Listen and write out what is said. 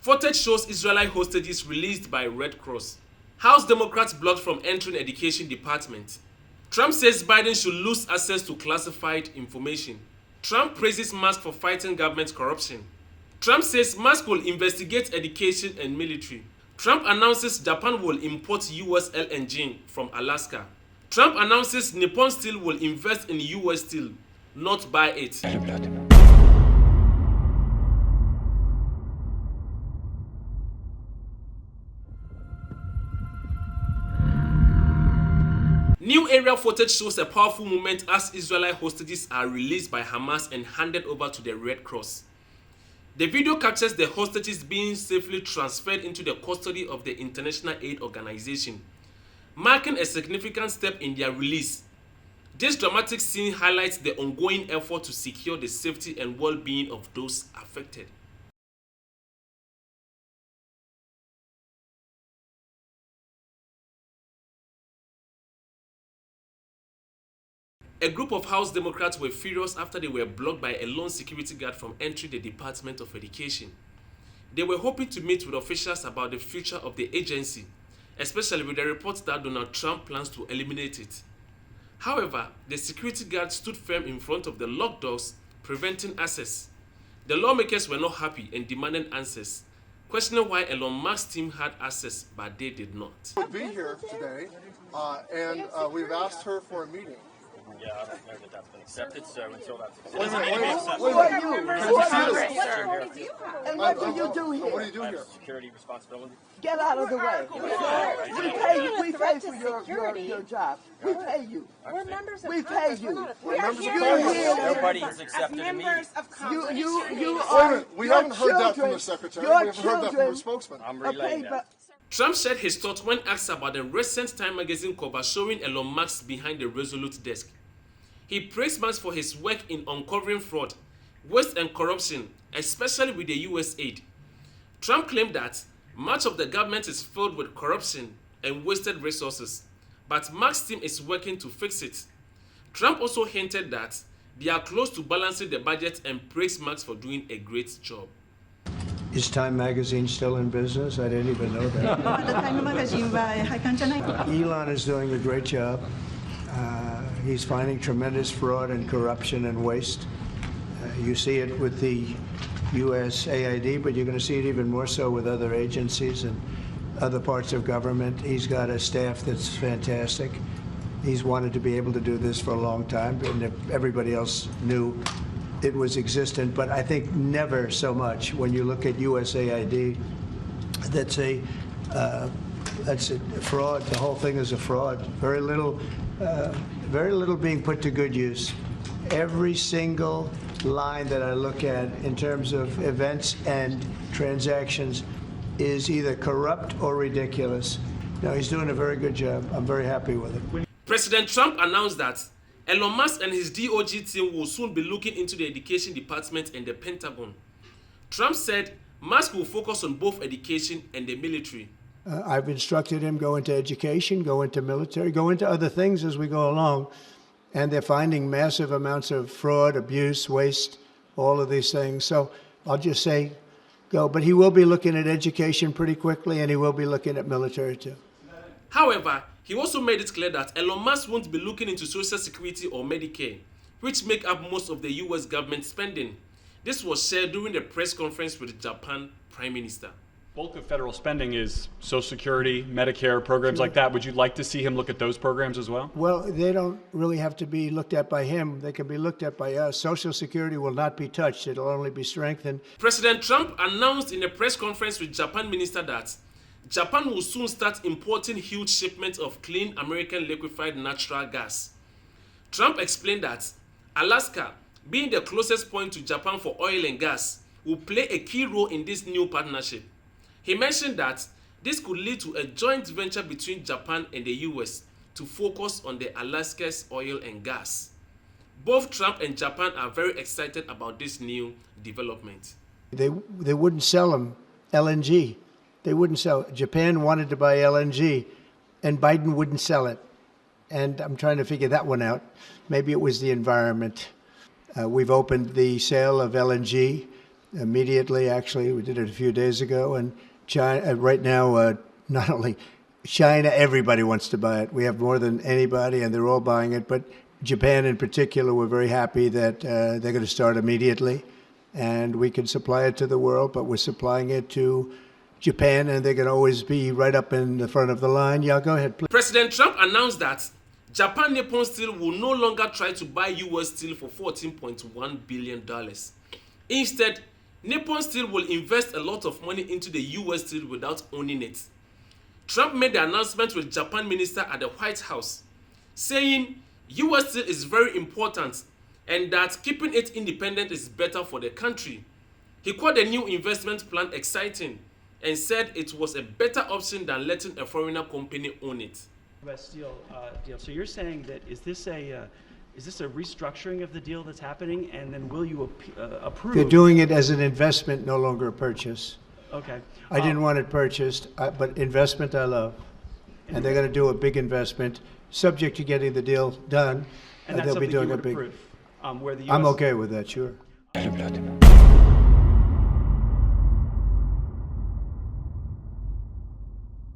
Footage shows Israeli hostages released by Red Cross. House Democrats blocked from entering Education Department. Trump says Biden should lose access to classified information. Trump praises Musk for fighting government corruption. Trump says Musk will investigate education and military. Trump announces Japan will import US LNG from Alaska. Trump announces Nippon Steel will invest in US Steel, not buy it. New aerial footage shows a powerful moment as Israeli hostages are released by Hamas and handed over to the Red Cross. The video captures the hostages being safely transferred into the custody of the International Aid Organization, marking a significant step in their release. This dramatic scene highlights the ongoing effort to secure the safety and well-being of those affected. A group of House Democrats were furious after they were blocked by a lone security guard from entering the Department of Education. They were hoping to meet with officials about the future of the agency, especially with the reports that Donald Trump plans to eliminate it. However, the security guard stood firm in front of the locked doors, preventing access. The lawmakers were not happy and demanded answers, questioning why Elon Musk's team had access but they did not. We'll be here today, and we've asked her for a meeting. Yeah, I don't know that that's been accepted, so until that's Wait a minute, Who are you? Who are you? And what do you do here? What do you do I have here? security responsibility. Get out of the way. We pay you. We pay for your job. We pay you. We're members of We Congress. pay you. We're not Members of You're Congress. here. Nobody has accepted a meeting. members of Congress. You Wait a are. minute, we your haven't heard that from children- the secretary. your We haven't heard that from her children spokesman. I'm are relaying paid that. Trump shared his thoughts when asked about the recent Time magazine cover showing Elon Musk behind the Resolute desk. He praised Musk for his work in uncovering fraud, waste and corruption, especially with the US aid. Trump claimed that much of the government is filled with corruption and wasted resources, but Musk's team is working to fix it. Trump also hinted that they are close to balancing the budget and praised Musk for doing a great job. Is Time Magazine still in business? I didn't even know that. Elon is doing a great job. He's finding tremendous fraud and corruption and waste. You see it with the USAID, but you're going to see it even more so with other agencies and other parts of government. He's got a staff that's fantastic. He's wanted to be able to do this for a long time, and everybody else knew it was existent, but I think never so much when you look at USAID. That's a fraud. The whole thing is a fraud. Very little being put to good use. Every single line that I look at in terms of events and transactions is either corrupt or ridiculous. No, he's doing a very good job. I'm very happy with it. President Trump announced that Elon Musk and his DOJ team will soon be looking into the Education Department and the Pentagon. Trump said Musk will focus on both education and the military. I've instructed him go into education, go into military, go into other things as we go along. And they're finding massive amounts of fraud, abuse, waste, all of these things. So I'll just say go. But he will be looking at education pretty quickly, and he will be looking at military too. However, he also made it clear that Elon Musk won't be looking into Social Security or Medicare, which make up most of the US government spending. This was shared during the press conference with the Japan Prime Minister. Bulk of federal spending is Social Security, Medicare, programs like that. Would you like to see him look at those programs as well? Well, they don't really have to be looked at by him. They can be looked at by us. Social Security will not be touched. It'll only be strengthened. President Trump announced in a press conference with Japan Minister that Japan will soon start importing huge shipments of clean American liquefied natural gas. Trump explained that Alaska, being the closest point to Japan for oil and gas, will play a key role in this new partnership. He mentioned that this could lead to a joint venture between Japan and the US to focus on the Alaska's oil and gas. Both Trump and Japan are very excited about this new development. They wouldn't sell them LNG. They wouldn't sell it. Japan wanted to buy LNG, and Biden wouldn't sell it. And I'm trying to figure that one out. Maybe it was the environment. We've opened the sale of LNG immediately. Actually, we did it a few days ago. And China, right now, not only China, everybody wants to buy it. We have more than anybody, and they're all buying it. But Japan in particular, we're very happy that they're going to start immediately. And we can supply it to the world, but we're supplying it to Japan, and they're going to always be right up in the front of the line. Yeah, go ahead, please. President Trump announced that Japan Nippon Steel will no longer try to buy U.S. steel for $14.1 billion. Instead, Nippon Steel will invest a lot of money into the U.S. steel without owning it. Trump made the announcement with Japan minister at the White House, saying U.S. steel is very important and that keeping it independent is better for the country. He called the new investment plan exciting and said it was a better option than letting a foreigner company own it. U.S. Steel deal. So you're saying that is this a restructuring of the deal that's happening, and then will you approve? They're doing it as an investment, no longer a purchase. Okay. I didn't want it purchased, but investment I love. And they're going to do a big investment, subject to getting the deal done. And that's they'll be something doing you a would big. approve, where the U.S. I'm okay with that, sure.